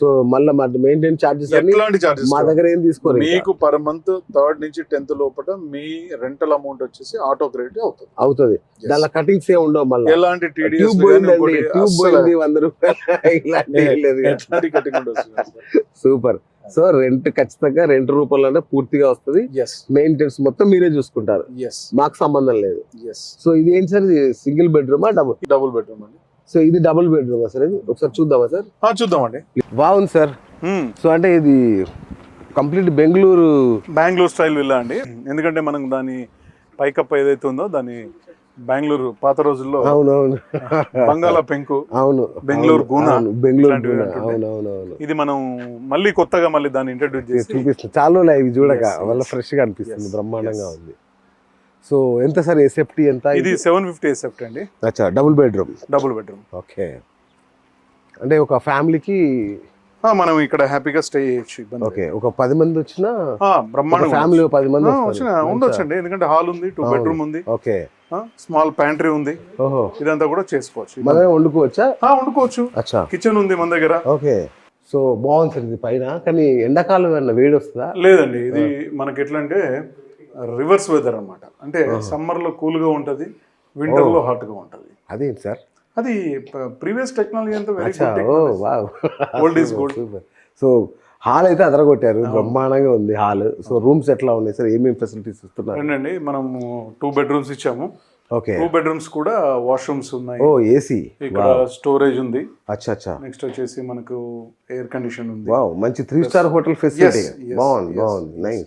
So మళ్ళీ మా maintenance charges అన్ని ఎట్లాంటి చార్జెస్ మా దగ్గర ఏం తీసుకోరు ఇంకా. మీకు పర్ మంత్ 3rd నుంచి 10th లోపల మీ రెంటల్ అమౌంట్ వచ్చేసి ఆటో క్రెడిట్ అవుతుంది. అవుతుంది. దానిలో కటింగ్స్ ఏ ఉండవు. మళ్ళీ ఎలాంటి ట్యూబ్ టీడీఎస్ పోయిందండి, ట్యూబ్ పోయింది 100 రూపాయలు ఇలాంటి ఏం లేదు. ఎట్లాంటి కటింగ్ ఉండదు. సూపర్. సో రెంట్ ఖచ్చితంగా రెంట్ రూపంలోనే పూర్తిగా వస్తుంది. మెయింటెనెన్స్ మొత్తం మీరే చూసుకుంటారు, మాకు సంబంధం లేదు. సో ఇది ఏంటి సార్, ఇది సింగిల్ బెడ్రూమా డబుల్ బెడ్రూమ్ అండి. సో ఇది డబుల్ బెడ్రూమ్ సార్, ఇది ఒకసారి చూద్దామా సార్? చూద్దామండి. బాగుంది సార్. సో అంటే ఇది కంప్లీట్ బెంగళూరు స్టైల్ విల్లా అండి. ఎందుకంటే మనం దాని పైకప్పు ఏదైతే ఉందో దాని బెంగళూరు పాత రోజుల్లో అవునవును బంగాళా పెంకు, అవును బెంగళూరు గూనా, అవునవునవును. ఇది మనం మళ్ళీ కొత్తగా మళ్ళీ దాన్ని ఇంట్రడ్యూస్ చేసి చూపిస్తుంది. చాలా రోజులు ఇవి చూడక వల్ల ఫ్రెష్ గా అనిపిస్తుంది, బ్రహ్మాండంగా ఉంది. సో ఎంత సార్ ఎస్ఎఫ్టీ ఎంత? ఇది 750 ఎస్ఎఫ్టీ అండి. అచ్చా, డబుల్ బెడ్రూమ్. ఓకే, అంటే ఒక ఫ్యామిలీకి మనం ఇక్కడ హ్యాపీగా స్టే చేయొచ్చు. ఓకే, ఒక 10 మంది వచ్చినా బ్రహ్మాండ ఫ్యామిలీ 10 మంది ఉండొచ్చండి. ఎందుకంటే హాల్ ఉంది, 2 బెడ్రూమ్ ఉంది, ఓకే, స్మాల్ ప్యాంట్రీ ఉంది. ఓహో, ఇదంతా కూడా చేసుకోవచ్చు. మనమే వండుకోవచ్చా? వండుకోవచ్చు. అచ్చా, కిచెన్ ఉంది మన దగ్గర. ఓకే. సో బాగుంది సార్ ఇది పైన. కానీ ఎండాకాలం ఏమన్నా వేడి వస్తుందా? లేదండి, ఇది మనకి ఎట్లా అంటే రివర్స్ వెదర్ అన్నమాట. అంటే సమ్మర్ లో కూల్ గా ఉంటది, వింటర్ లో హాట్ గా ఉంటది. అదేంటి సార్? అది ప్రీవియస్ టెక్నాలజీ అంతా very old is gold. So hall అయితే అదరగొట్టారు, బ్రహ్మాండంగా ఉంది హాల్. సో రూమ్స్ ఎట్లా ఉన్నాయి సార్, ఏమేమి ఫెసిలిటీస్ ఇస్తున్నారు? అండి మనము 2 బెడ్రూమ్స్ ఇచ్చాము. ఓకే, 2 బెడ్రూమ్స్ కూడా వాష్రూమ్స్ ఉన్నాయి. ఓ ఏసీ, ఇక్కడ స్టోరేజ్ ఉంది. అచ్చా అచ్చా. నెక్స్ట్ వచ్చేసి మనకు ఎయిర్ కండిషన్ ఉంది. వావ్, మంచి 3 స్టార్ హోటల్ ఫెసిలిటీ. బాగుంది, నైస్.